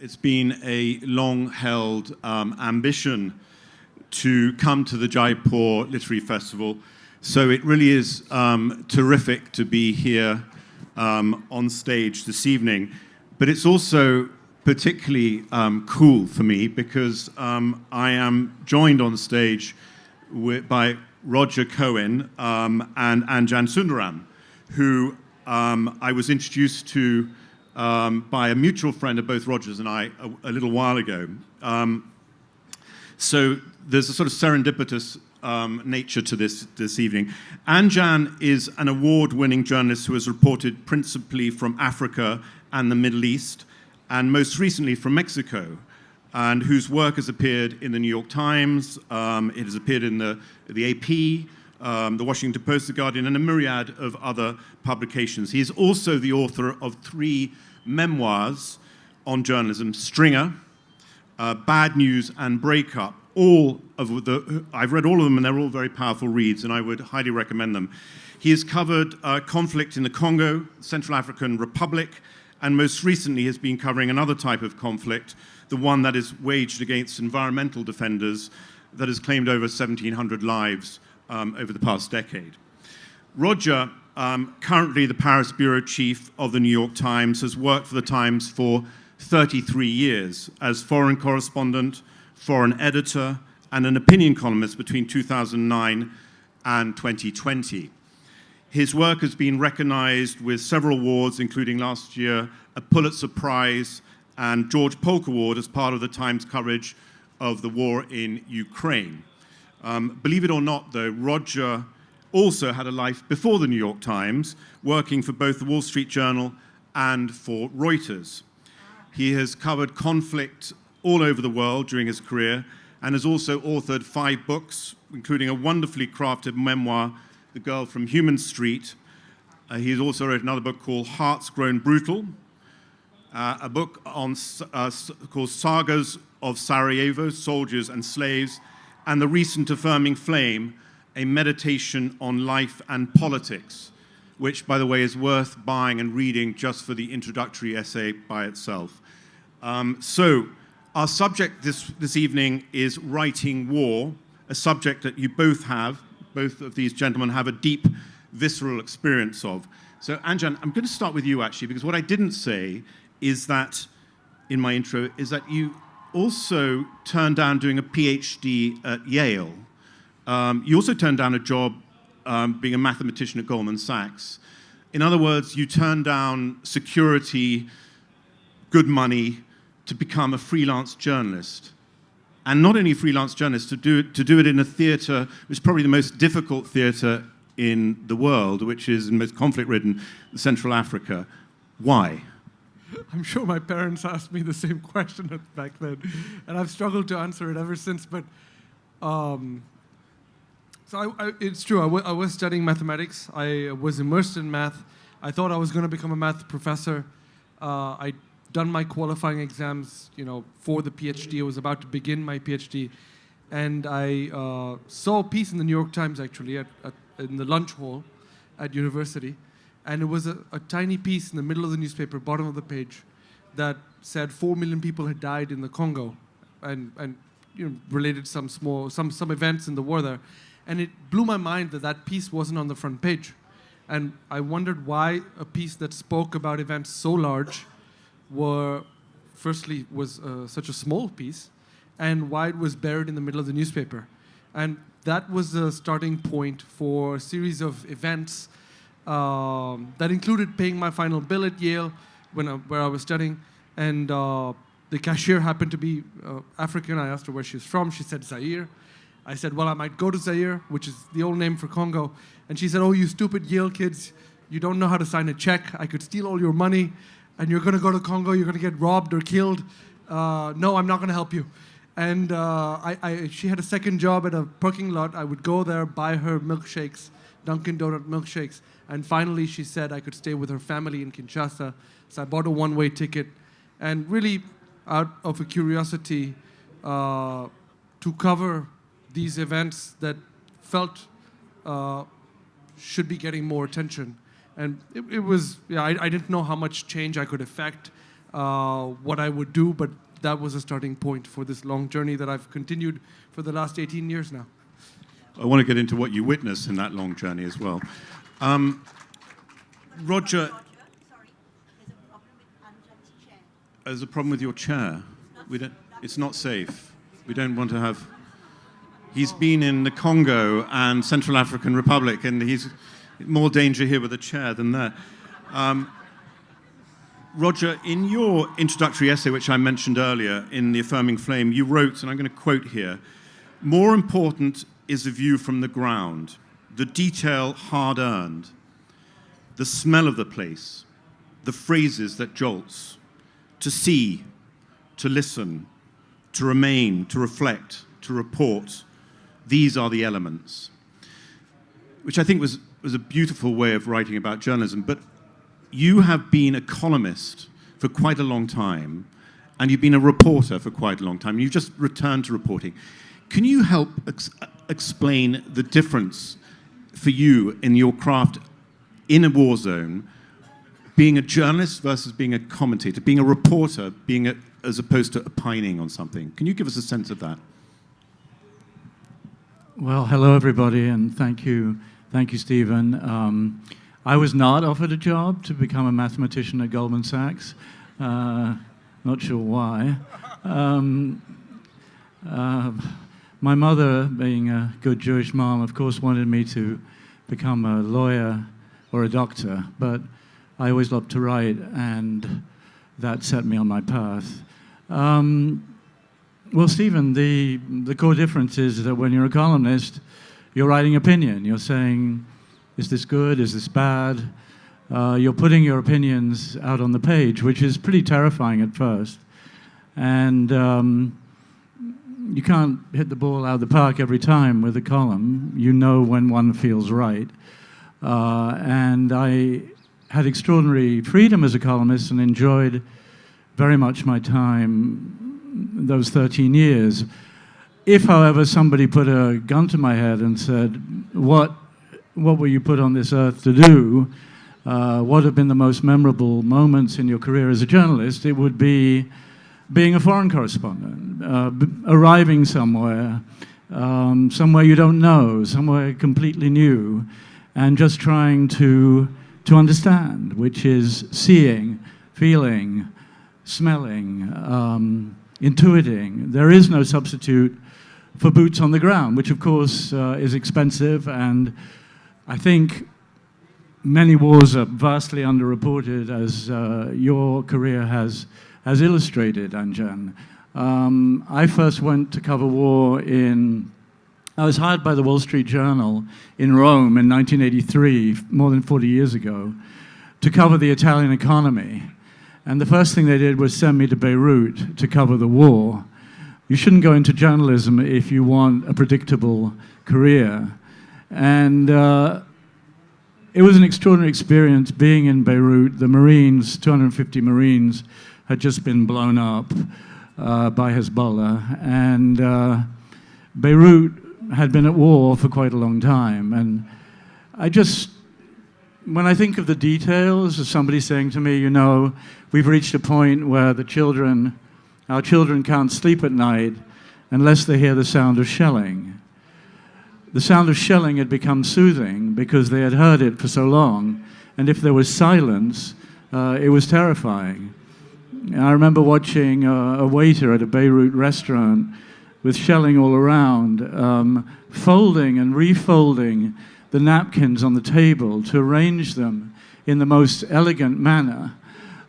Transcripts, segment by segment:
It's been a long-held ambition to come to the Jaipur Literary Festival. So it really is terrific to be here on stage this evening. But it's also particularly cool for me because I am joined on stage by Roger Cohen and Anjan Sundaram, who I was introduced to by a mutual friend of both Rogers and I a little while ago. So there's a sort of serendipitous nature to this evening. Anjan is an award-winning journalist who has reported principally from Africa and the Middle East, and most recently from Mexico, and whose work has appeared in the New York Times, it has appeared in the AP, the Washington Post, the Guardian, and a myriad of other publications. He is also the author of 3 memoirs on journalism: Stringer, Bad News, and Breakup. I've read all of them, and they're all very powerful reads, and I would highly recommend them. He has covered conflict in the Congo, Central African Republic, and most recently has been covering another type of conflict, the one that is waged against environmental defenders, that has claimed over 1,700 lives over the past decade. Roger, currently the Paris bureau chief of the New York Times, has worked for the Times for 33 years as foreign correspondent, foreign editor, and an opinion columnist between 2009 and 2020. His work has been recognized with several awards, including last year a Pulitzer Prize and George Polk Award as part of the Times coverage of the war in Ukraine. Believe it or not, though, Roger also had a life before the New York Times, working for both the Wall Street Journal and for Reuters. He has covered conflict all over the world during his career and has also authored 5 books, including a wonderfully crafted memoir, The Girl from Human Street. He has also wrote another book called Hearts Grown Brutal, a book on called Sagas of Sarajevo, Soldiers and Slaves, and The Recent Affirming Flame, a meditation on life and politics, which, by the way, is worth buying and reading just for the introductory essay by itself. So our subject this evening is writing war, a subject that you both of these gentlemen have a deep, visceral experience of. So Anjan, I'm going to start with you, actually, because what I didn't say is that, in my intro, is that you also turned down doing a PhD at Yale. You also turned down a job being a mathematician at Goldman Sachs. In other words, you turned down security, good money, to become a freelance journalist. And not only a freelance journalist, to do it in a theater, which is probably the most difficult theater in the world, which is the most conflict-ridden, Central Africa. Why? I'm sure my parents asked me the same question back then, and I've struggled to answer it ever since. But it's true. I was studying mathematics. I was immersed in math. I thought I was going to become a math professor. I'd done my qualifying exams, for the PhD. I was about to begin my PhD, and I saw a piece in the New York Times, actually, in the lunch hall at university. And it was a tiny piece in the middle of the newspaper, bottom of the page, that said 4 million people had died in the Congo, and related some events in the war there. And it blew my mind that piece wasn't on the front page. And I wondered why a piece that spoke about events so large was such a small piece, and why it was buried in the middle of the newspaper. And that was the starting point for a series of events that included paying my final bill at Yale where I was studying. And the cashier happened to be African. I asked her where she was from. She said Zaire. I said, well, I might go to Zaire, which is the old name for Congo. And she said, oh, you stupid Yale kids, you don't know how to sign a check. I could steal all your money, and you're going to go to Congo, you're going to get robbed or killed. No, I'm not going to help you. And she had a second job at a parking lot. I would go there, buy her milkshakes, Dunkin' Donut milkshakes. And finally, she said I could stay with her family in Kinshasa. So I bought a one-way ticket. And really, out of a curiosity to cover these events that felt should be getting more attention. And it was, I didn't know how much change I could effect. what I would do, but that was a starting point for this long journey that I've continued for the last 18 years now. I want to get into what you witnessed in that long journey as well. Roger, sorry, there's a problem with Anjan's chair. there's a problem with your chair. It's not safe. We don't want to have... He's been in the Congo and Central African Republic, and he's more danger here with a chair than there. Roger, in your introductory essay, which I mentioned earlier in The Affirming Flame, you wrote, and I'm going to quote here, "More important is the view from the ground, the detail hard-earned, the smell of the place, the phrases that jolts, to see, to listen, to remain, to reflect, to report. These are the elements," which I think was a beautiful way of writing about journalism. But you have been a columnist for quite a long time, and you've been a reporter for quite a long time. You've just returned to reporting. Can you help explain the difference for you in your craft in a war zone, being a journalist versus being a commentator, being a reporter, as opposed to opining on something? Can you give us a sense of that? Well, hello everybody, and thank you, Stephen. I was not offered a job to become a mathematician at Goldman Sachs. Not sure why. My mother, being a good Jewish mom, of course, wanted me to become a lawyer or a doctor, but I always loved to write, and that set me on my path. Well, Stephen, the core difference is that when you're a columnist, you're writing opinion. You're saying, is this good? Is this bad? You're putting your opinions out on the page, which is pretty terrifying at first. And you can't hit the ball out of the park every time with a column. You know when one feels right. And I had extraordinary freedom as a columnist and enjoyed very much my time those 13 years. If, however, somebody put a gun to my head and said, what were you put on this earth to do? What have been the most memorable moments in your career as a journalist? It would be being a foreign correspondent, arriving somewhere you don't know, somewhere completely new, and just trying to understand, which is seeing, feeling, smelling, intuiting. There is no substitute for boots on the ground, which of course is expensive, and I think many wars are vastly underreported, as your career has illustrated, Anjan. I first went to cover war I was hired by the Wall Street Journal in Rome in 1983, more than 40 years ago, to cover the Italian economy. And the first thing they did was send me to Beirut to cover the war. You shouldn't go into journalism if you want a predictable career. And it was an extraordinary experience being in Beirut. The Marines, 250 Marines, had just been blown up by Hezbollah. And Beirut had been at war for quite a long time. And when I think of the details of somebody saying to me, we've reached a point where our children can't sleep at night unless they hear the sound of shelling. The sound of shelling had become soothing because they had heard it for so long, and if there was silence, it was terrifying. I remember watching a waiter at a Beirut restaurant with shelling all around, folding and refolding the napkins on the table to arrange them in the most elegant manner,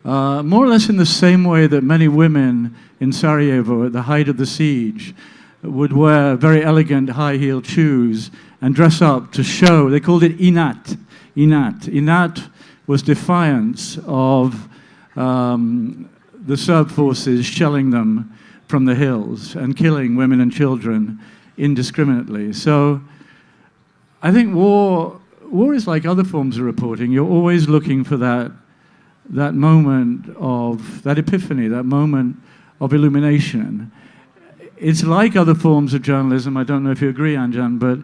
more or less in the same way that many women in Sarajevo at the height of the siege would wear very elegant high-heeled shoes and dress up to show. They called it inat. Inat was defiance of the Serb forces shelling them from the hills and killing women and children indiscriminately. So I think war is like other forms of reporting. You're always looking for that moment of, that epiphany, that moment of illumination. It's like other forms of journalism, I don't know if you agree, Anjan, but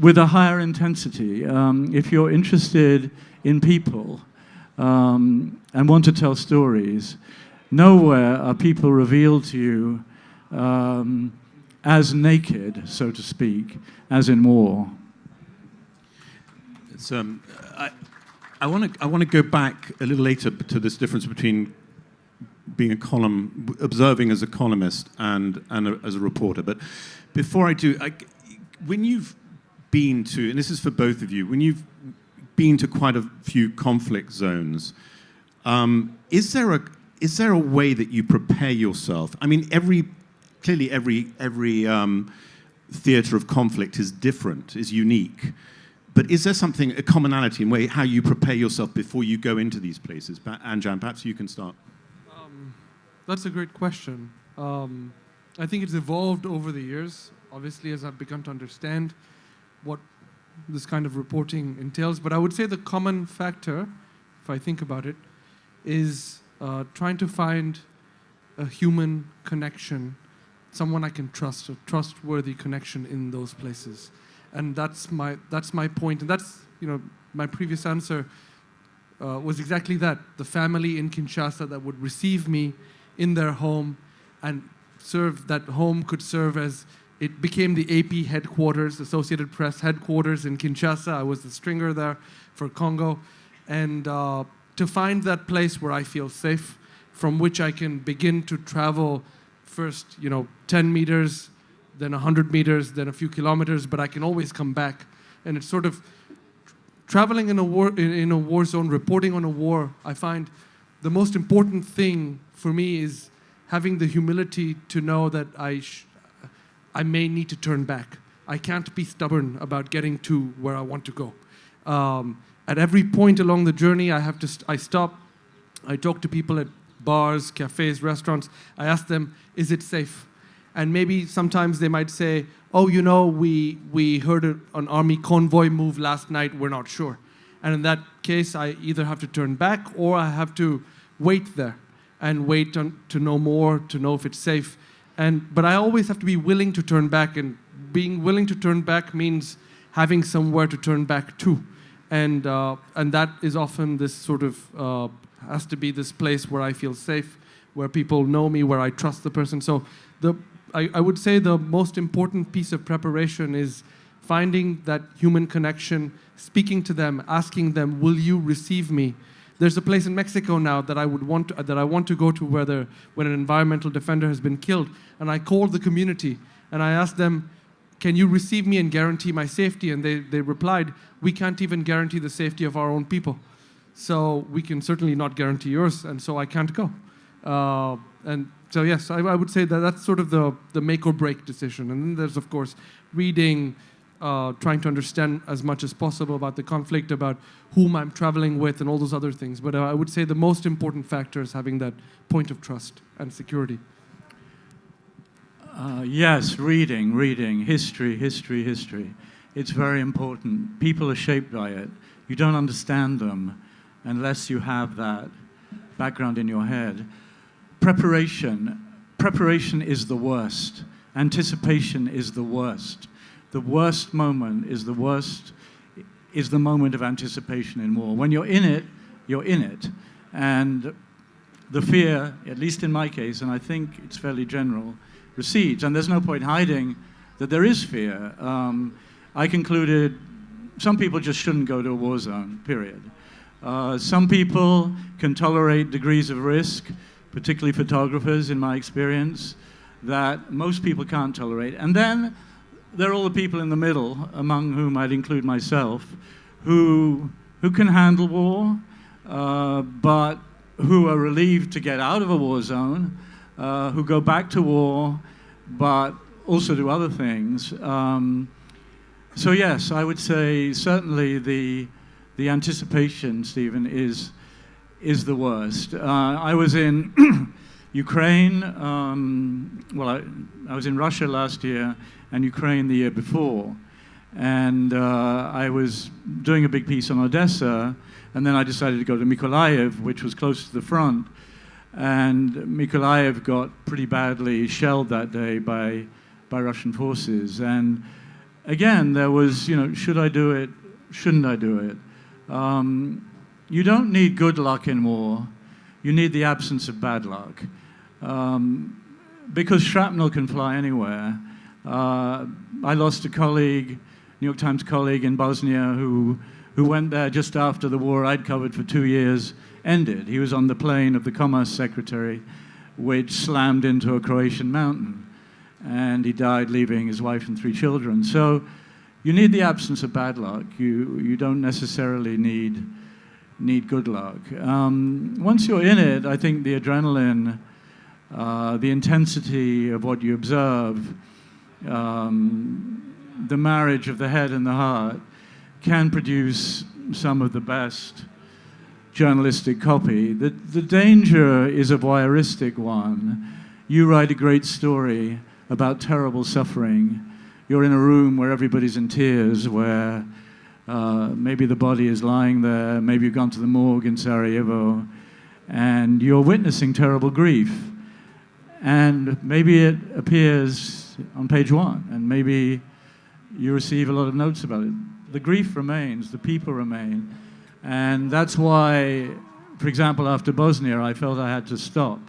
with a higher intensity. If you're interested in people and want to tell stories, nowhere are people revealed to you as naked, so to speak, as in war. It's, I want to go back a little later to this difference between being observing as a columnist and as a reporter. But before I do, when you've been to, and this is for both of you, when you've been to quite a few conflict zones, is there a way that you prepare yourself? I mean, clearly every theater of conflict is different, is unique. But is there a commonality in how you prepare yourself before you go into these places? Anjan, perhaps you can start. That's a great question. I think it's evolved over the years, obviously, as I've begun to understand what this kind of reporting entails. But I would say the common factor, if I think about it, is trying to find a human connection, someone I can trust, a trustworthy connection in those places. And that's my point. And that's, my previous answer was exactly that. The family in Kinshasa that would receive me in their home and that home could serve as, it became the AP headquarters, Associated Press headquarters in Kinshasa. I was the stringer there for Congo. And to find that place where I feel safe, from which I can begin to travel first, 10 meters, then 100 meters, then a few kilometers, but I can always come back. And it's sort of traveling in a war zone, reporting on a war. I find the most important thing for me is having the humility to know that I may need to turn back. I can't be stubborn about getting to where I want to go. At every point along the journey, I stop. I talk to people at bars, cafes, restaurants. I ask them, is it safe? And maybe sometimes they might say, oh, we heard an army convoy move last night, we're not sure. And in that case, I either have to turn back or I have to wait there and wait to know more, to know if it's safe. But I always have to be willing to turn back, and being willing to turn back means having somewhere to turn back to. And that is often this sort of, has to be this place where I feel safe, where people know me, where I trust the person. So I would say the most important piece of preparation is finding that human connection, speaking to them, asking them, will you receive me? There's a place in Mexico now that I want to go to when an environmental defender has been killed. And I called the community and I asked them, can you receive me and guarantee my safety? And they replied, we can't even guarantee the safety of our own people. So we can certainly not guarantee yours, and so I can't go. And so yes, I would say that's sort of the make or break decision. And then there's, of course, reading, trying to understand as much as possible about the conflict, about whom I'm traveling with, and all those other things. But I would say the most important factor is having that point of trust and security. Yes, reading, history. It's very important. People are shaped by it. You don't understand them unless you have that background in your head. Preparation is the worst. Anticipation is the worst. The worst moment is the moment of anticipation in war. When you're in it, you're in it. And the fear, at least in my case, and I think it's fairly general, recedes. And there's no point hiding that there is fear. I concluded some people just shouldn't go to a war zone, period. Some people can tolerate degrees of risk, particularly photographers, in my experience, that most people can't tolerate. And then there are all the people in the middle, among whom I'd include myself, who can handle war, but who are relieved to get out of a war zone, who go back to war, but also do other things. So yes, I would say certainly the anticipation, Stephen, is the worst. I was in Ukraine, I was in Russia last year and Ukraine the year before. And I was doing a big piece on Odessa, and then I decided to go to Mykolaiv, which was close to the front. And Mykolaiv got pretty badly shelled that day by Russian forces. And again, there was, should I do it? Shouldn't I do it? You don't need good luck in war. you need the absence of bad luck. Because shrapnel can fly anywhere. I lost a colleague, New York Times colleague in Bosnia who went there just after the war I'd covered for 2 years ended. He was on the plane of the Commerce Secretary, which slammed into a Croatian mountain. And he died leaving his wife and 3 children. So you need the absence of bad luck. You don't necessarily need good luck. Once you're in it, I think the adrenaline, the intensity of what you observe, the marriage of the head and the heart can produce some of the best journalistic copy. The danger is a voyeuristic one. You write a great story about terrible suffering. You're in a room where everybody's in tears, where maybe the body is lying there, maybe you've gone to the morgue in Sarajevo, and you're witnessing terrible grief. And maybe it appears on page 1, and maybe you receive a lot of notes about it. The grief remains, the people remain. And that's why, for example, after Bosnia, I felt I had to stop.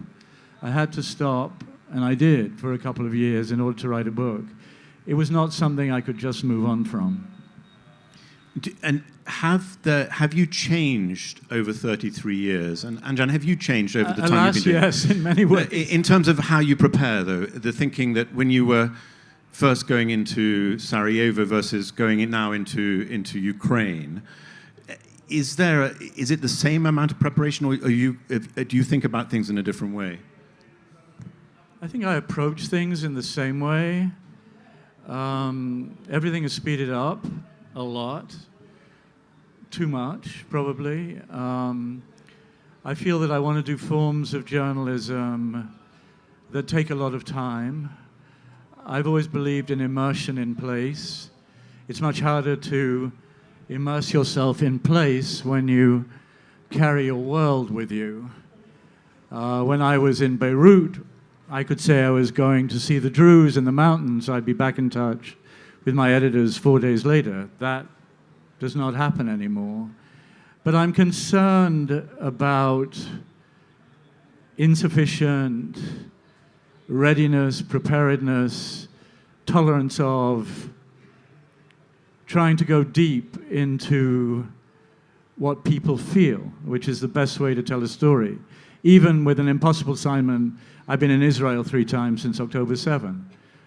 I had to stop, and I did for a couple of years in order to write a book. It was not something I could just move on from. And have you changed over 33 years? And Anjan, have you changed over the time Alas, you've been doing yes, in many ways. In terms of how you prepare, though, the thinking that when you were first going into Sarajevo versus going now into Ukraine, is it the same amount of preparation, or do you think about things in a different way? I think I approach things in the same way. Everything is speeded up a lot. Too much, probably. I feel that I want to do forms of journalism that take a lot of time. I've always believed in immersion in place. It's much harder to immerse yourself in place when you carry your world with you. When I was in Beirut, I could say I was going to see the Druze in the mountains. I'd be back in touch with my editors 4 days later. That does not happen anymore. But I'm concerned about insufficient readiness, preparedness, tolerance of trying to go deep into what people feel, which is the best way to tell a story. Even with an impossible assignment, I've been in Israel 3 times since October 7.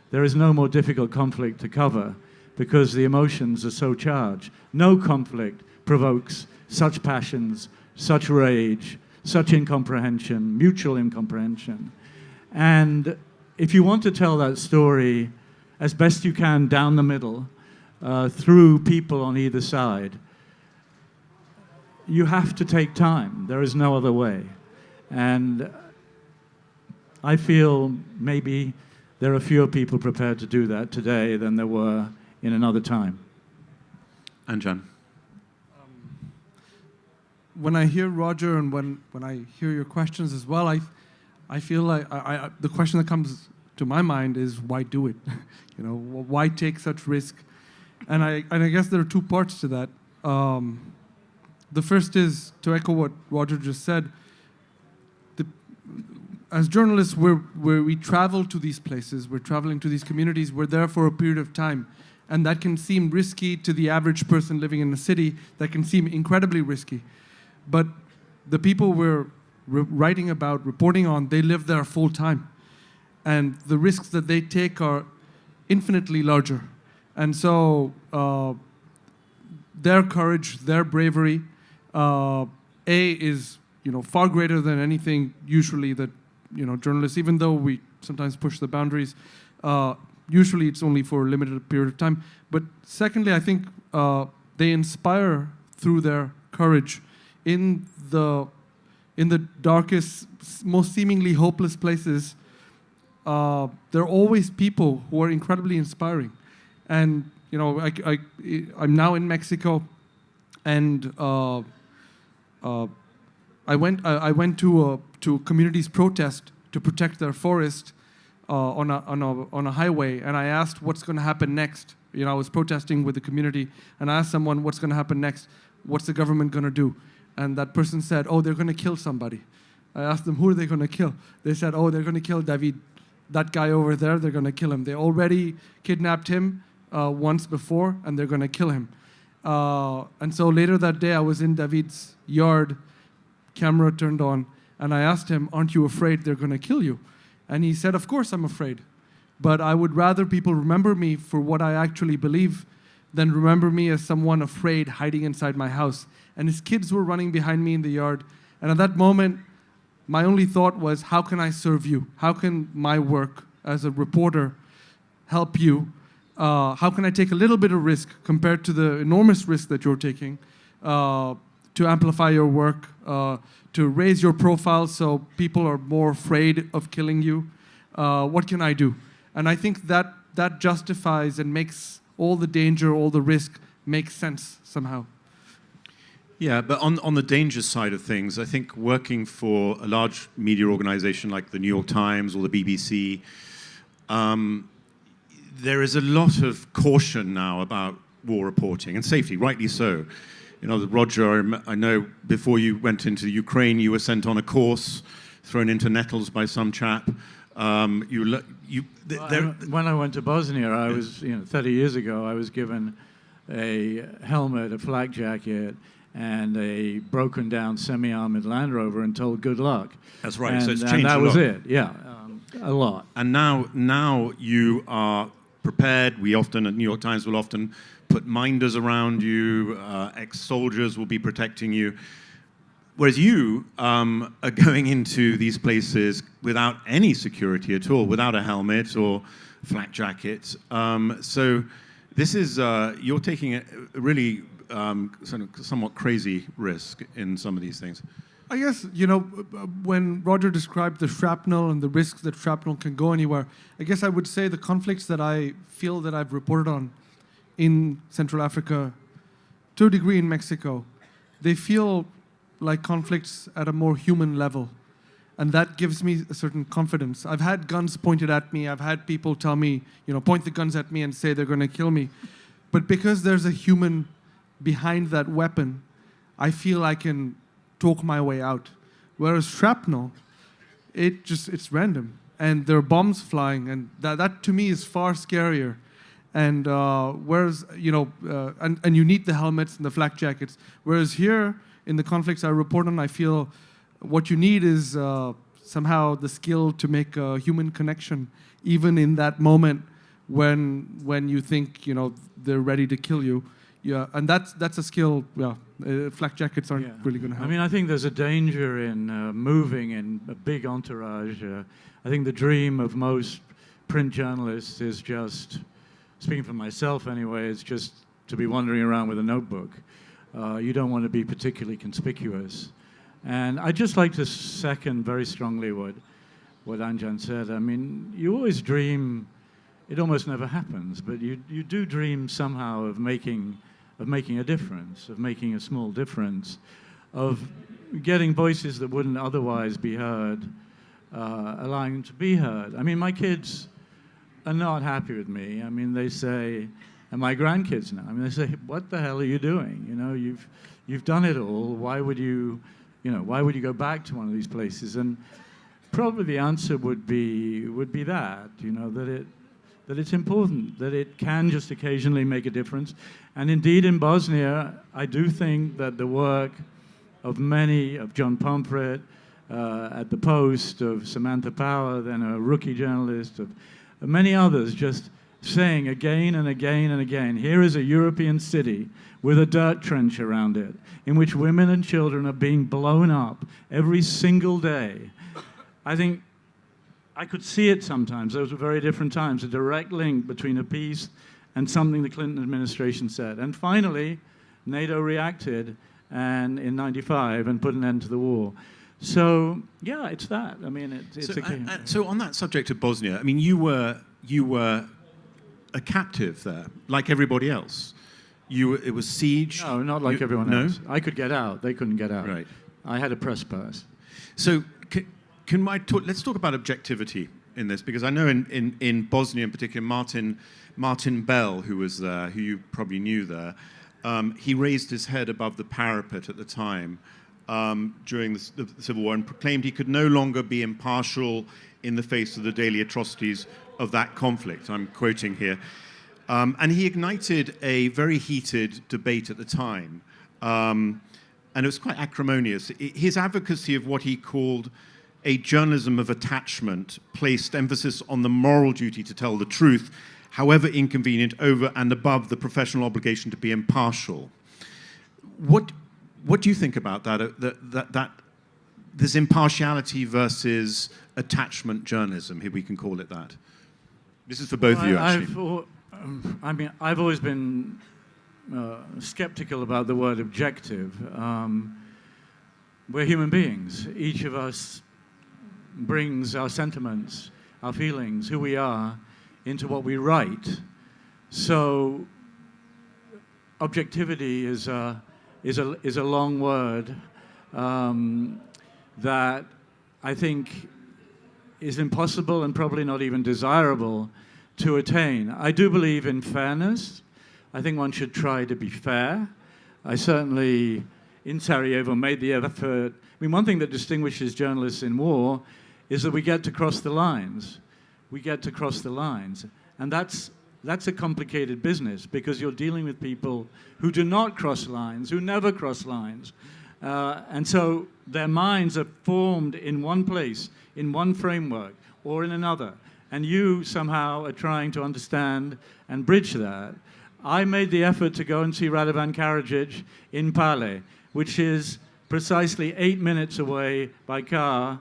There is no more difficult conflict to cover because the emotions are so charged. No conflict provokes such passions, such rage, such incomprehension, mutual incomprehension. And if you want to tell that story as best you can down the middle, through people on either side, you have to take time. There is no other way. And I feel maybe there are fewer people prepared to do that today than there were in another time. Anjan. When I hear Roger and when I hear your questions as well, I feel like the question that comes to my mind is why do it? Why take such risk? And I guess there are 2 parts to that. The first is to echo what Roger just said. As journalists, we travel to these places, we're traveling to these communities, we're there for a period of time. And that can seem risky to the average person living in the city, that can seem incredibly risky. But the people we're writing about, reporting on, they live there full time. And the risks that they take are infinitely larger. And so their courage, their bravery, is far greater than anything usually that journalists, even though we sometimes push the boundaries, usually it's only for a limited period of time. But secondly, I think they inspire through their courage in the darkest, most seemingly hopeless places. There are always people who are incredibly inspiring. And I'm now in Mexico, and I went to a community's protest to protect their forest on a highway, and I asked what's going to happen next. I was protesting with the community, and I asked someone what's going to happen next. What's the government going to do? And that person said, "Oh, they're going to kill somebody." I asked them, who are they going to kill? They said, oh, they're going to kill David. That guy over there, they're going to kill him. They already kidnapped him once before, and they're going to kill him. And so later that day, I was in David's yard, camera turned on, and I asked him, aren't you afraid they're going to kill you? And he said, of course I'm afraid. But I would rather people remember me for what I actually believe than remember me as someone afraid hiding inside my house. And his kids were running behind me in the yard. And at that moment, my only thought was, how can I serve you? How can my work as a reporter help you? How can I take a little bit of risk compared to the enormous risk that you're taking to amplify your work, to raise your profile so people are more afraid of killing you? What can I do? And I think that justifies and makes all the danger, all the risk make sense somehow. Yeah, but on the danger side of things, I think working for a large media organization like the New York Times or the BBC, there is a lot of caution now about war reporting and safety, rightly so. You know, Roger, I know before you went into Ukraine, you were sent on a course, thrown into nettles by some chap. When I went to Bosnia, I was, 30 years ago, I was given a helmet, a flak jacket, and a broken down semi-armored Land Rover and told good luck. That's right, and, so it's changed that a lot. was it, yeah, a lot. And now you are prepared. We often, at New York Times, will often put minders around you, ex-soldiers will be protecting you. Whereas you are going into these places without any security at all, without a helmet or flak jacket. So this is, you're taking a really somewhat crazy risk in some of these things. I guess, when Roger described the shrapnel and the risks that shrapnel can go anywhere, I guess I would say the conflicts that I feel that I've reported on in Central Africa, to a degree in Mexico, they feel like conflicts at a more human level. And that gives me a certain confidence. I've had guns pointed at me. I've had people tell me, point the guns at me and say they're going to kill me. But because there's a human behind that weapon, I feel I can talk my way out. Whereas shrapnel, it's random. And there are bombs flying. And that to me is far scarier. And whereas, and you need the helmets and the flak jackets. Whereas here, in the conflicts I report on, I feel what you need is somehow the skill to make a human connection, even in that moment when you think they're ready to kill you. Yeah, and that's a skill. Yeah, flak jackets aren't really going to help. I mean, I think there's a danger in moving in a big entourage. I think the dream of most print journalists is just, speaking for myself anyway, is just to be wandering around with a notebook. You don't want to be particularly conspicuous. And I'd just like to second very strongly what Anjan said. I mean, you always dream, it almost never happens, but you do dream somehow of making a difference, of making a small difference, of getting voices that wouldn't otherwise be heard, allowing them to be heard. I mean, my kids are not happy with me. I mean, they say, and my grandkids now, I mean, they say, what the hell are you doing? You've done it all. Why would you go back to one of these places? And probably the answer would be that, that it's important, that it can just occasionally make a difference. And indeed, in Bosnia, I do think that the work of many, of John Pomfret at the Post, of Samantha Power, then a rookie journalist, of many others, just saying again and again and again, here is a European city with a dirt trench around it, in which women and children are being blown up every single day. I think I could see it sometimes. Those were very different times, a direct link between a piece and something the Clinton administration said. And finally, NATO reacted in '95 and put an end to the war. So, yeah, it's that. I mean, so on that subject of Bosnia, I mean, you were a captive there, like everybody else. It was siege. No, not like everyone else. I could get out. They couldn't get out. Right. I had a press pass. So let's talk about objectivity in this, because I know in Bosnia in particular, Martin Bell, who was there, who you probably knew there, he raised his head above the parapet at the time during the Civil War and proclaimed he could no longer be impartial in the face of the daily atrocities of that conflict. I'm quoting here. And he ignited a very heated debate at the time. And it was quite acrimonious. His advocacy of what he called a journalism of attachment placed emphasis on the moral duty to tell the truth, however inconvenient, over and above the professional obligation to be impartial. What do you think about that this impartiality versus attachment journalism, if we can call it that? This is for both of you, actually. I've always been skeptical about the word objective. We're human beings. Each of us brings our sentiments, our feelings, who we are, into what we write. So objectivity is a long word that I think is impossible and probably not even desirable to attain. I do believe in fairness. I think one should try to be fair. I certainly, in Sarajevo, made the effort. I mean, one thing that distinguishes journalists in war is that we get to cross the lines. We get to cross the lines. And that's a complicated business because you're dealing with people who do not cross lines, who never cross lines. And so their minds are formed in one place, in one framework, or in another. And you somehow are trying to understand and bridge that. I made the effort to go and see Radovan Karadzic in Pale, which is precisely 8 minutes away by car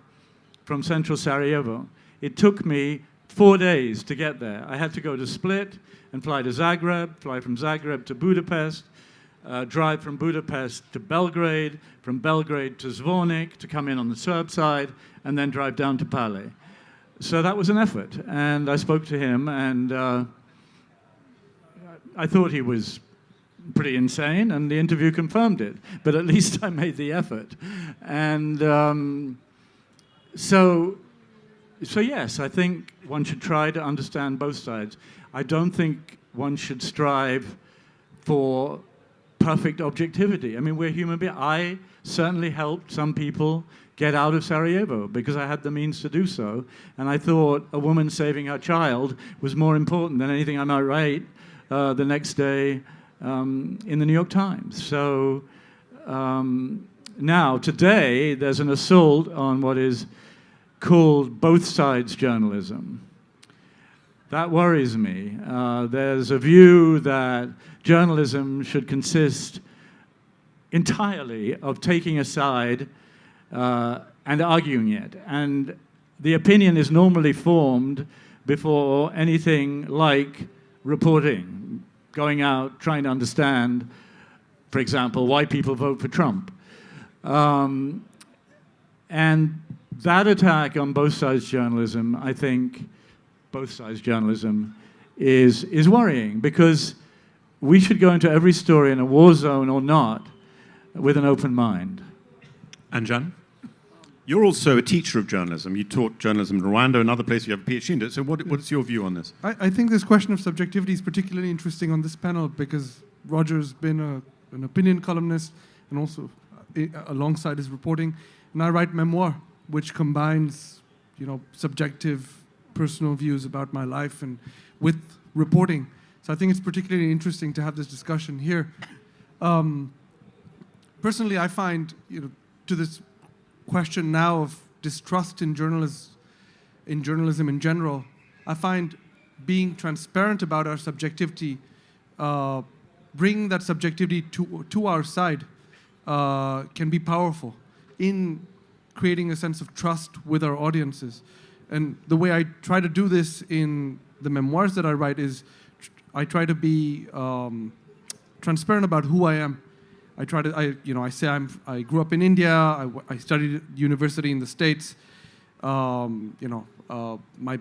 from central Sarajevo. It took me 4 days to get there. I had to go to Split and fly to Zagreb, fly from Zagreb to Budapest, drive from Budapest to Belgrade, from Belgrade to Zvornik to come in on the Serb side, and then drive down to Pale. So that was an effort, and I spoke to him, and I thought he was pretty insane, and the interview confirmed it, but at least I made the effort. And so yes, I think one should try to understand both sides. I don't think one should strive for perfect objectivity. I mean, we're human beings. I certainly helped some people get out of Sarajevo because I had the means to do so. And I thought a woman saving her child was more important than anything I might write the next day in the New York Times. So now, today, there's an assault on what is called both sides journalism. That worries me. There's a view that journalism should consist entirely of taking a side and arguing it. And the opinion is normally formed before anything like reporting, going out, trying to understand, for example, why people vote for Trump. And that attack on both sides journalism, I think, both sides journalism, is worrying because we should go into every story in a war zone or not with an open mind. Anjan? You're also a teacher of journalism. You taught journalism in Rwanda and other places. You have a PhD in it. So what's your view on this? I think this question of subjectivity is particularly interesting on this panel because Roger's been an opinion columnist and also alongside his reporting. And I write memoir, which combines, subjective personal views about my life and with reporting. So I think it's particularly interesting to have this discussion here. Personally, I find, to this question now of distrust in journalism in general, I find being transparent about our subjectivity, bringing that subjectivity to our side, can be powerful in creating a sense of trust with our audiences. And the way I try to do this in the memoirs that I write is I try to be transparent about who I am. I say I grew up in India. I studied at university in the States. My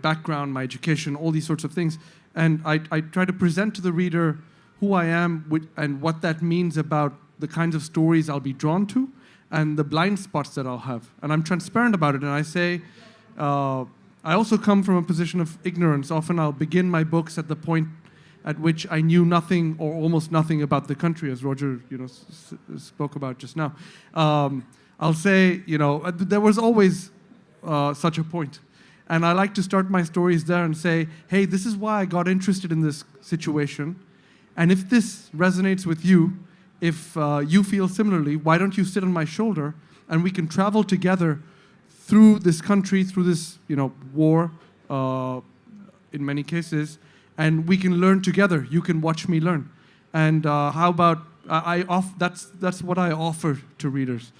background, my education, all these sorts of things, and I try to present to the reader who I am and what that means about the kinds of stories I'll be drawn to, and the blind spots that I'll have. And I'm transparent about it. And I say, I also come from a position of ignorance. Often I'll begin my books at the point at which I knew nothing or almost nothing about the country, as Roger spoke about just now. I'll say, there was always such a point. And I like to start my stories there and say, hey, this is why I got interested in this situation. And if this resonates with you, if you feel similarly, why don't you sit on my shoulder and we can travel together through this country, through this war in many cases, and we can learn together. You can watch me learn. And how about, that's what I offer to readers.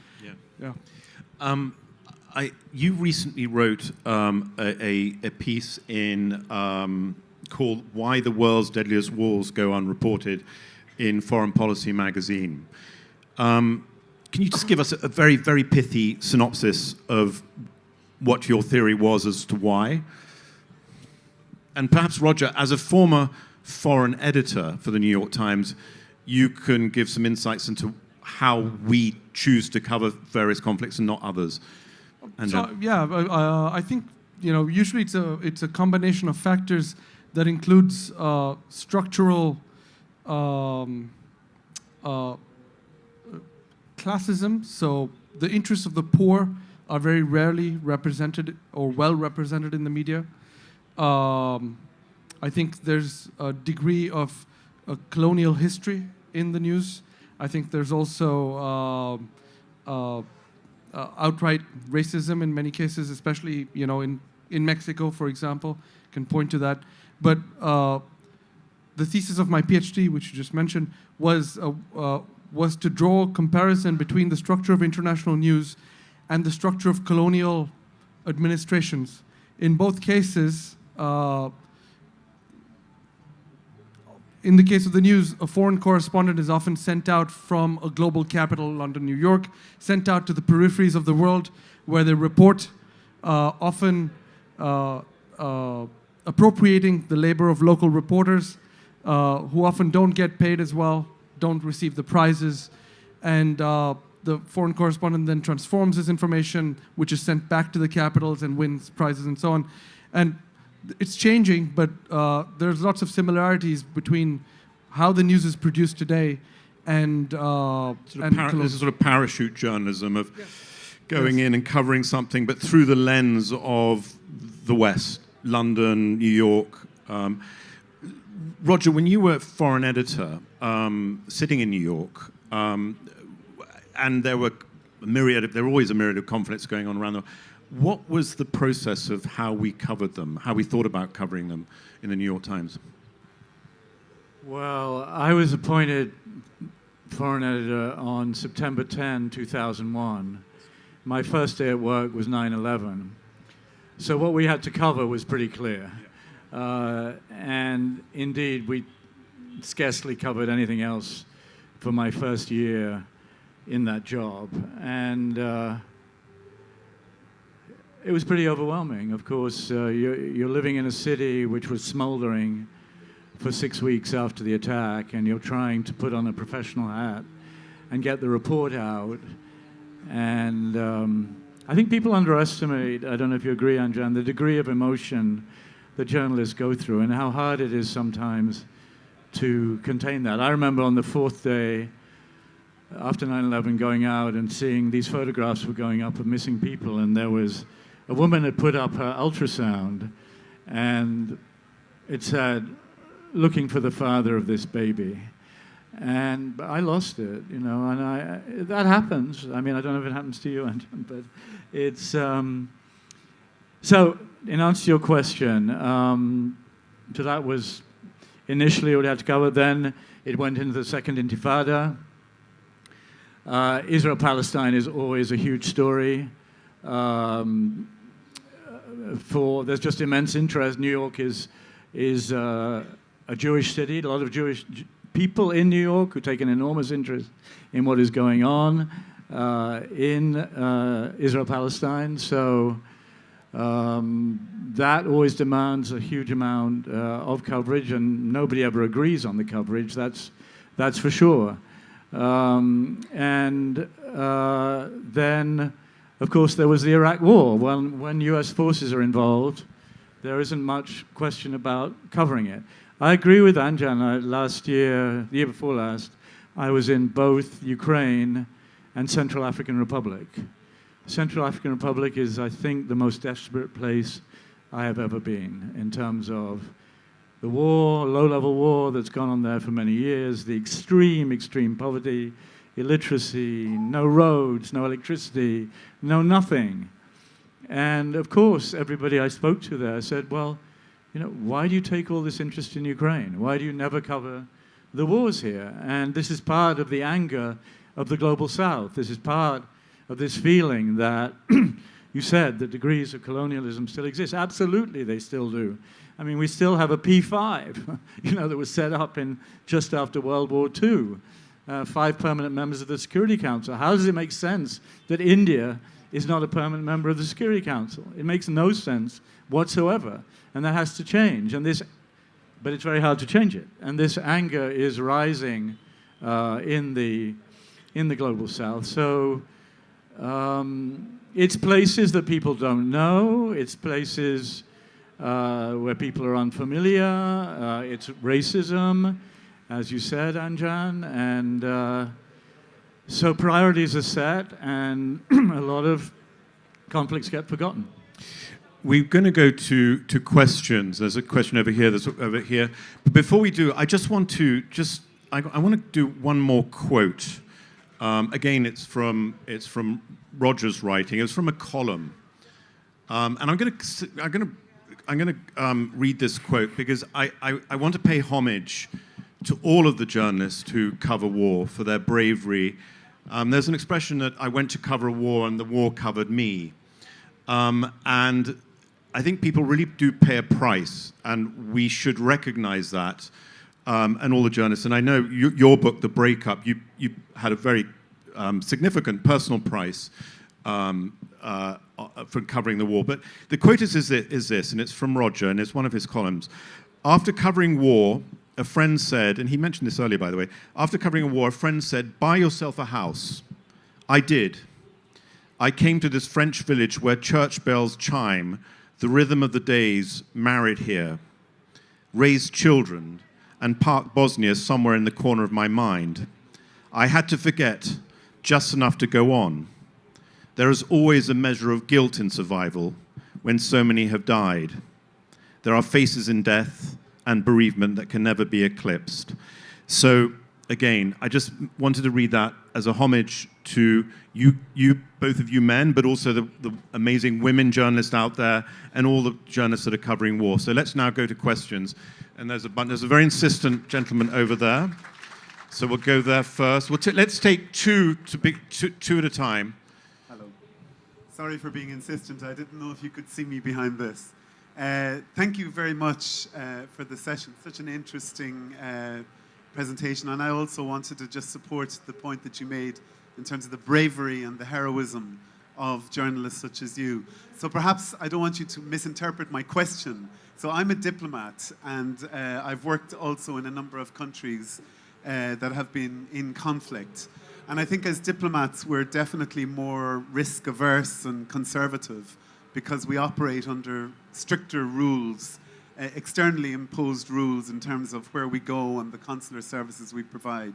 Yeah. You recently wrote a piece in called "Why the World's Deadliest Wars Go Unreported" in Foreign Policy magazine. Can you just give us a very, very pithy synopsis of what your theory was as to why? And perhaps, Roger, as a former foreign editor for the New York Times, you can give some insights into how we choose to cover various conflicts and not others. So, I think usually it's a combination of factors that includes structural classism. So the interests of the poor are very rarely represented or well represented in the media. I think there's a degree of colonial history in the news. I think there's also outright racism in many cases, especially in Mexico, for example, can point to that. But the thesis of my PhD, which you just mentioned, was to draw a comparison between the structure of international news and the structure of colonial administrations. In both cases, in the case of the news, a foreign correspondent is often sent out from a global capital, London, New York, sent out to the peripheries of the world, where they report, often appropriating the labor of local reporters, who often don't get paid as well, don't receive the prizes, and the foreign correspondent then transforms this information, which is sent back to the capitals and wins prizes and so on. And it's changing, but there's lots of similarities between how the news is produced today and there's a sort of parachute journalism of going in and covering something, but through the lens of the West, London, New York. Roger, when you were foreign editor, sitting in New York, and there were always a myriad of conflicts going on around the world. What was the process of how we covered them, how we thought about covering them in the New York Times? Well, I was appointed foreign editor on September 10, 2001. My first day at work was 9/11. So what we had to cover was pretty clear. And indeed, we scarcely covered anything else for my first year in that job. And it was pretty overwhelming. Of course, you're living in a city which was smoldering for 6 weeks after the attack, and you're trying to put on a professional hat and get the report out. And I think people underestimate, I don't know if you agree, Anjan, the degree of emotion that journalists go through and how hard it is sometimes to contain that. I remember on the fourth day after 9/11 going out and seeing these photographs were going up of missing people, and there was a woman had put up her ultrasound, and it said, "Looking for the father of this baby." And I lost it, and that happens. I mean, I don't know if it happens to you, Anjan, but it's... So, in answer to your question, so that was initially what I had to cover. Then it went into the second intifada. Israel-Palestine is always a huge story. There's just immense interest. New York is a Jewish city. A lot of Jewish people in New York who take an enormous interest in what is going on in Israel-Palestine. So that always demands a huge amount of coverage, and nobody ever agrees on the coverage. That's for sure. Then, of course, there was the Iraq War. When U.S. forces are involved, there isn't much question about covering it. I agree with Anjan. The year before last, I was in both Ukraine and Central African Republic. Central African Republic is, I think, the most desperate place I have ever been in terms of the war, low-level war that's gone on there for many years, the extreme, extreme poverty, illiteracy, no roads, no electricity, no nothing. And of course, everybody I spoke to there said, well, you know, why do you take all this interest in Ukraine? Why do you never cover the wars here? And this is part of the anger of the global South. This is part of this feeling that you said the degrees of colonialism still exist. Absolutely, they still do. I mean, we still have a P5, you know, that was set up in just after World War II. 5 permanent members of the Security Council. How does it make sense that India is not a permanent member of the Security Council? It makes no sense whatsoever, and that has to change. And this, but it's very hard to change it. And this anger is rising in the global South. So it's places that people don't know. It's places where people are unfamiliar. It's racism, as you said, Anjan. And so priorities are set, and a lot of conflicts get forgotten. We're going to go to questions. There's a question over here. There's over here. But before we do, I just want to I want to do one more quote. Again, it's from Roger's writing. It's from a column, and I'm going to read this quote because I want to pay homage to all of the journalists who cover war for their bravery. There's an expression that I went to cover a war and the war covered me. And I think people really do pay a price, and we should recognize that. And all the journalists, and I know your book, The Breakup, you had a very significant personal price for covering the war. But the quote is this, and it's from Roger, and it's one of his columns. After covering war, a friend said, and he mentioned this earlier, by the way, after covering a war, a friend said, buy yourself a house. I did. I came to this French village where church bells chime, the rhythm of the days, married here, raised children, and parked Bosnia somewhere in the corner of my mind. I had to forget, just enough to go on. There is always a measure of guilt in survival when so many have died. There are faces in death and bereavement that can never be eclipsed. So, again, I just wanted to read that as a homage to you both of you men, but also the amazing women journalists out there and all the journalists that are covering war. So let's now go to questions. And there's a very insistent gentleman over there. So we'll go there first. Let's take two at a time. Hello. Sorry for being insistent. I didn't know if you could see me behind this. Thank you very much for the session. Such an interesting presentation. And I also wanted to just support the point that you made in terms of the bravery and the heroism of journalists such as you. So perhaps I don't want you to misinterpret my question. So I'm a diplomat, and I've worked also in a number of countries that have been in conflict. And I think as diplomats, we're definitely more risk-averse and conservative because we operate under stricter rules, externally imposed rules in terms of where we go and the consular services we provide.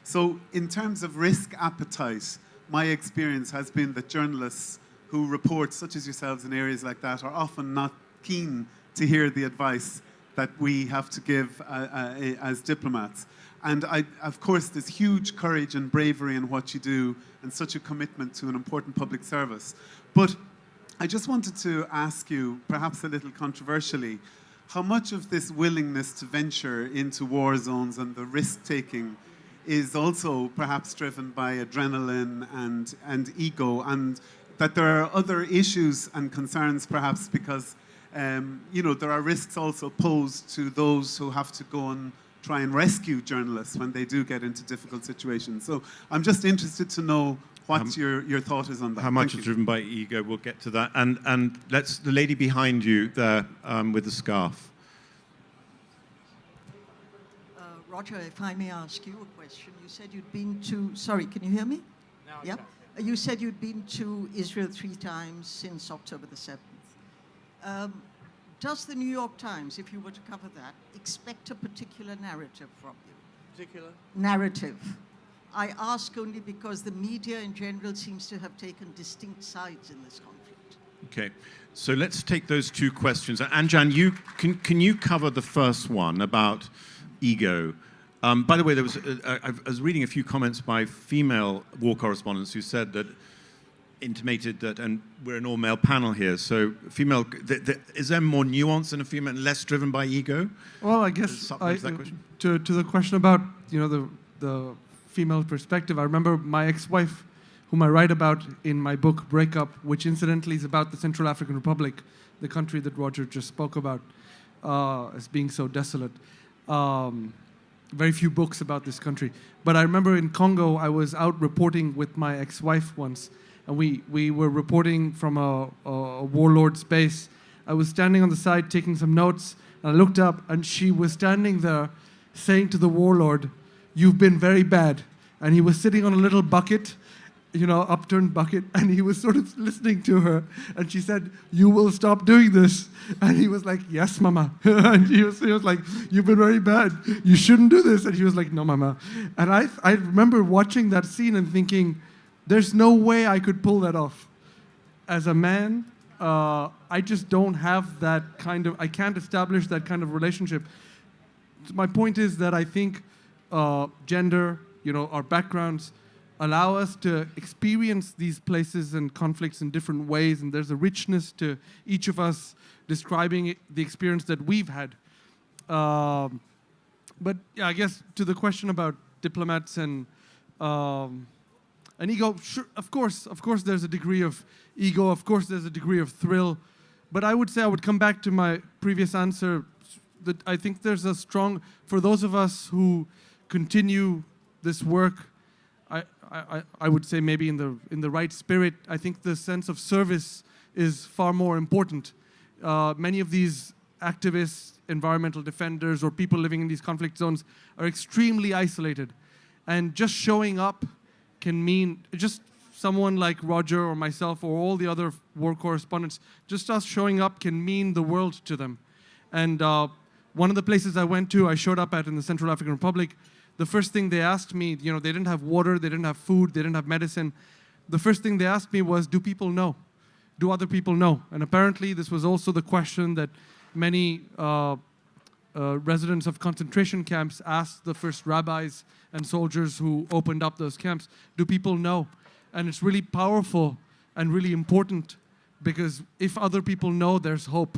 So in terms of risk appetite, my experience has been that journalists who report, such as yourselves in areas like that, are often not keen to hear the advice that we have to give as diplomats. And of course, there's huge courage and bravery in what you do and such a commitment to an important public service. But I just wanted to ask you, perhaps a little controversially, how much of this willingness to venture into war zones and the risk-taking is also perhaps driven by adrenaline and ego, and that there are other issues and concerns perhaps because there are risks also posed to those who have to go and try and rescue journalists when they do get into difficult situations. So I'm just interested to know what your thought is on that. How much is driven by ego? We'll get to that. And let's the lady behind you there with the scarf. Roger, if I may ask you a question. You said you'd been to, sorry, can you hear me? Now yeah. You said you'd been to Israel 3 times since October the 7th. Does the New York Times, if you were to cover that, expect a particular narrative from you? Particular? Narrative. I ask only because the media in general seems to have taken distinct sides in this conflict. Okay, so let's take those two questions. Anjan, can you cover the first one about ego? By the way, I was reading a few comments by female war correspondents who said that, intimated that, and we're an all-male panel here, so female, is there more nuance in a female, less driven by ego? Well, I guess to the question about the female perspective, I remember my ex-wife, whom I write about in my book Breakup, which incidentally is about the Central African Republic, the country that Roger just spoke about as being so desolate. Very few books about this country. But I remember in Congo, I was out reporting with my ex-wife once, and we were reporting from a warlord's base. I was standing on the side taking some notes, and I looked up, and she was standing there saying to the warlord, "You've been very bad." And he was sitting on a little bucket, upturned bucket, and he was sort of listening to her. And she said, "You will stop doing this." And he was like, "Yes, mama." And he was like, "You've been very bad. You shouldn't do this." And he was like, "No, mama." And I remember watching that scene and thinking, there's no way I could pull that off. As a man, I just don't have that I can't establish that kind of relationship. My point is that I think gender, our backgrounds, allow us to experience these places and conflicts in different ways, and there's a richness to each of us describing the experience that we've had. But yeah, I guess to the question about diplomats and ego, sure, of course there's a degree of ego, of course there's a degree of thrill, but I would say I would come back to my previous answer that I think there's a strong, for those of us who continue this work, I would say maybe in the right spirit, I think the sense of service is far more important. Many of these activists, environmental defenders, or people living in these conflict zones are extremely isolated. And just showing up can mean, just someone like Roger or myself or all the other war correspondents, just us showing up can mean the world to them. And one of the places I went to, I showed up at in the Central African Republic, the first thing they asked me, they didn't have water, they didn't have food, they didn't have medicine. The first thing they asked me was, do people know? Do other people know? And apparently this was also the question that many residents of concentration camps asked the first rabbis and soldiers who opened up those camps. Do people know? And it's really powerful and really important, because if other people know, there's hope.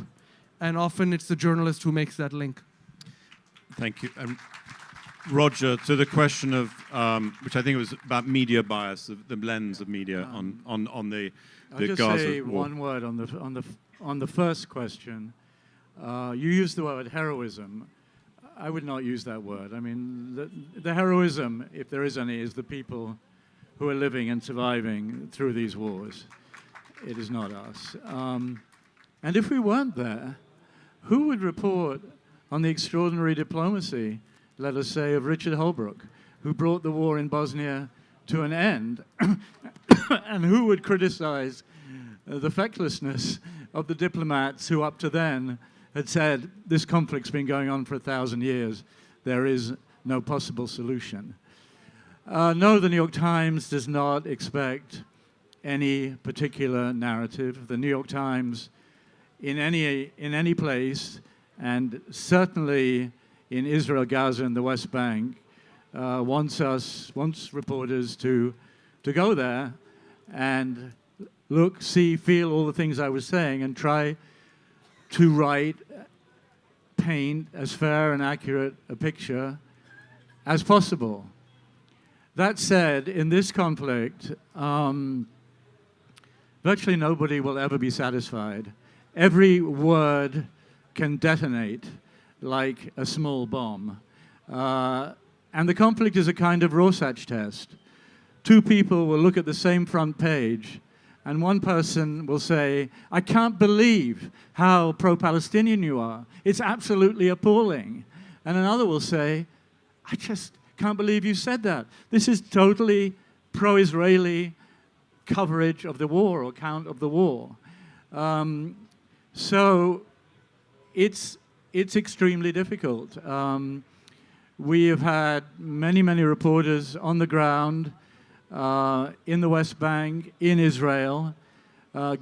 And often it's the journalist who makes that link. Thank you. Roger, to the question of, which I think was about media bias, the lens of media on the I'll just Gaza say war. one word on the first question. You used the word heroism. I would not use that word. I mean, the heroism, if there is any, is the people who are living and surviving through these wars. It is not us. And if we weren't there, who would report on the extraordinary diplomacy, let us say, of Richard Holbrooke, who brought the war in Bosnia to an end, and who would criticize the fecklessness of the diplomats who up to then had said, this conflict's been going on for 1,000 years, there is no possible solution. No, the New York Times does not expect any particular narrative. The New York Times, in any place, and certainly in Israel, Gaza, and the West Bank, wants reporters to go there and look, see, feel all the things I was saying, and try to paint as fair and accurate a picture as possible. That said, in this conflict, virtually nobody will ever be satisfied. Every word can detonate like a small bomb. And the conflict is a kind of Rorschach test. Two people will look at the same front page, and one person will say, I can't believe how pro-Palestinian you are. It's absolutely appalling. And another will say, I just can't believe you said that. This is totally pro-Israeli coverage of the war, or account of the war. So it's extremely difficult. we have had many, many reporters on the ground in the West Bank, in Israel.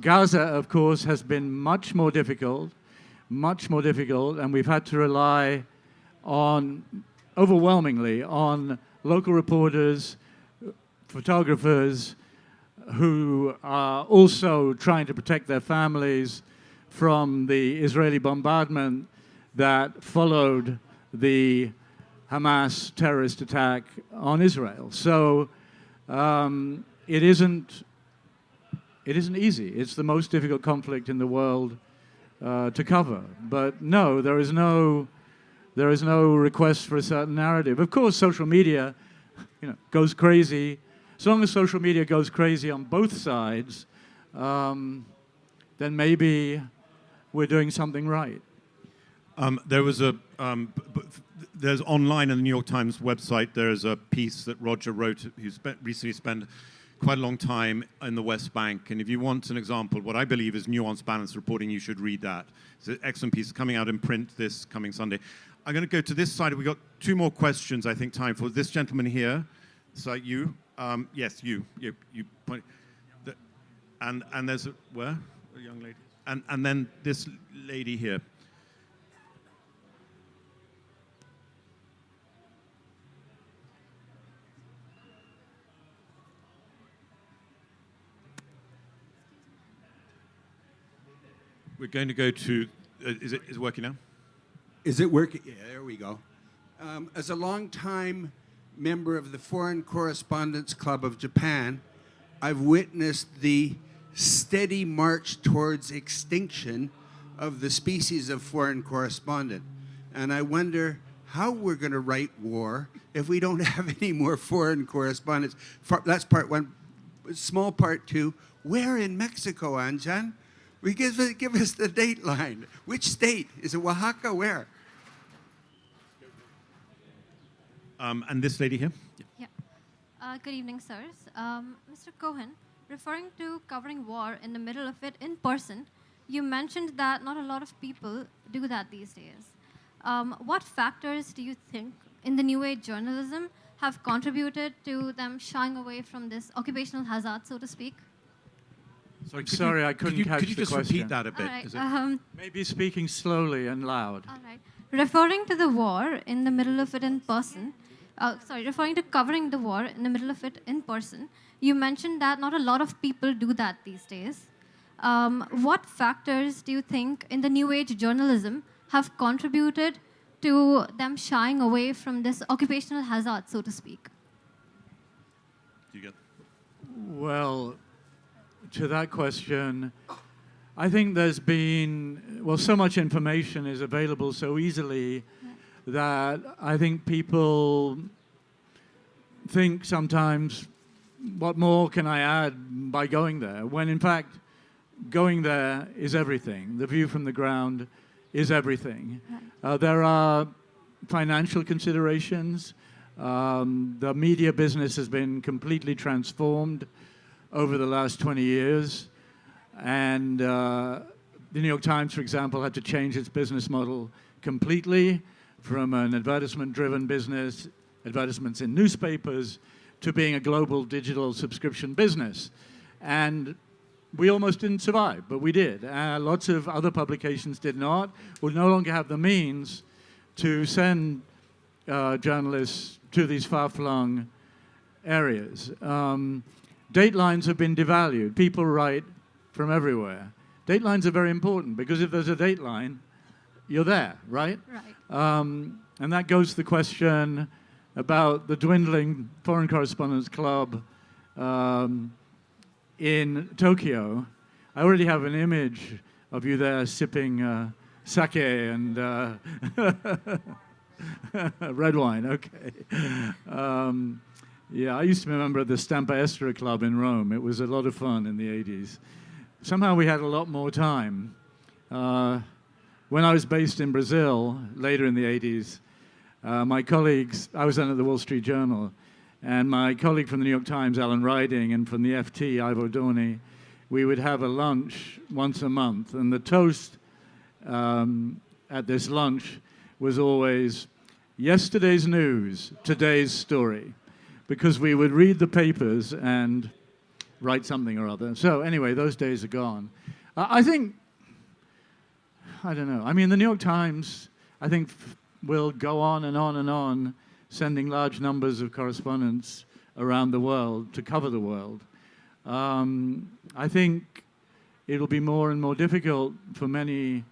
Gaza, of course, has been much more difficult, and we've had to rely on, overwhelmingly, on local reporters, photographers, who are also trying to protect their families from the Israeli bombardment that followed the Hamas terrorist attack on Israel. So it isn't easy. It's the most difficult conflict in the world to cover. But no, there is no request for a certain narrative. Of course, social media, goes crazy. As long as social media goes crazy on both sides, then maybe we're doing something right. There's online on the New York Times website, there's a piece that Roger wrote, who's recently spent quite a long time in the West Bank. And if you want an example, what I believe is nuanced, balanced reporting, you should read that. It's an excellent piece coming out in print this coming Sunday. I'm going to go to this side. We've got two more questions, I think, time for. This gentleman here. So you. Yes, you point. And there's where? A young lady. And then this lady here. We're going to go to, is it working now? Is it working? Yeah, there we go. As a longtime member of the Foreign Correspondents Club of Japan, I've witnessed the steady march towards extinction of the species of foreign correspondent. And I wonder how we're going to write war if we don't have any more foreign correspondents. That's part one. Small part two, where in Mexico, Anjan? Give us the date line. Which state? Is it Oaxaca? Where? And this lady here. Yeah. Good evening, sirs. Mr. Cohen, referring to covering war in the middle of it in person, you mentioned that not a lot of people do that these days. What factors do you think in the new age journalism have contributed to them shying away from this occupational hazard, so to speak? Sorry, I couldn't catch the question. Could you just repeat that a bit? All right. Maybe speaking slowly and loud. All right. Referring to the war in the middle of it in person, referring to covering the war in the middle of it in person, you mentioned that not a lot of people do that these days. What factors do you think in the new age journalism have contributed to them shying away from this occupational hazard, so to speak? Do you get? Well, to that question, I think there's been, so much information is available so easily that I think people think sometimes, what more can I add by going there? When in fact, going there is everything. The view from the ground is everything. There are financial considerations. The media business has been completely transformed over the last 20 years. And the New York Times, for example, had to change its business model completely from an advertisement-driven business, advertisements in newspapers, to being a global digital subscription business. And we almost didn't survive, but we did. Lots of other publications did not. We no longer have the means to send journalists to these far-flung areas. Datelines have been devalued. People write from everywhere. Datelines are very important because if there's a dateline, you're there, right? Right. And that goes to the question about the dwindling Foreign Correspondents Club in Tokyo. I already have an image of you there sipping sake and red wine, okay. Yeah, I used to be a member of the Stampa Estera Club in Rome. It was a lot of fun in the 80s. Somehow we had a lot more time. When I was based in Brazil, later in the 80s, my colleagues, I was then at the Wall Street Journal, and my colleague from the New York Times, Alan Riding, and from the FT, Ivo Dorney, we would have a lunch once a month. And the toast at this lunch was always, yesterday's news, today's story, because we would read the papers and write something or other. So anyway, those days are gone. I think, I don't know. I mean, the New York Times, I think, will go on and on and on, sending large numbers of correspondents around the world to cover the world. I think it'll be more and more difficult for many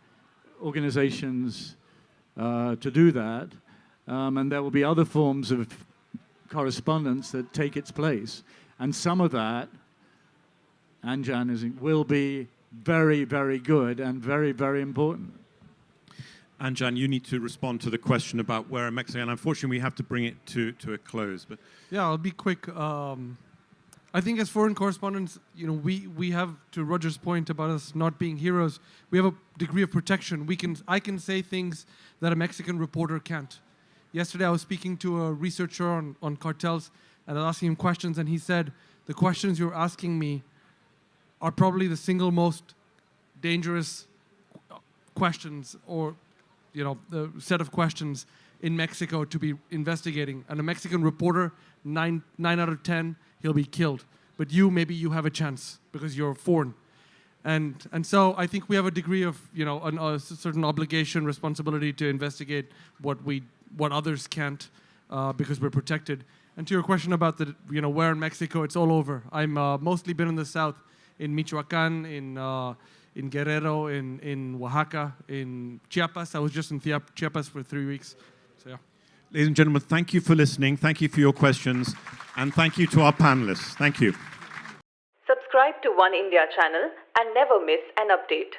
organizations to do that, and there will be other forms of correspondence that take its place. And some of that, Anjan, will be very, very good and very, very important. Anjan, you need to respond to the question about where in Mexico, and unfortunately we have to bring it to a close. But Yeah, I'll be quick. I think as foreign correspondents, we have, to Roger's point about us not being heroes, we have a degree of protection. I can say things that a Mexican reporter can't. Yesterday I was speaking to a researcher on cartels, and I was asking him questions, and he said, the questions you're asking me are probably the single most dangerous questions, or the set of questions in Mexico to be investigating. And a Mexican reporter, 9 out of 10, he'll be killed. But maybe you have a chance because you're foreign. And so I think we have a degree of, a certain obligation, responsibility to investigate what others can't because we're protected. And to your question about where in Mexico, it's all over. I'm mostly been in the south, in Michoacan, in Guerrero, in Oaxaca, in Chiapas. I was just in Chiapas for 3 weeks. So yeah. ladies and gentlemen, thank you for listening. Thank you for your questions. And thank you to our panelists. Thank you. Subscribe to Oneindia channel and never miss an update.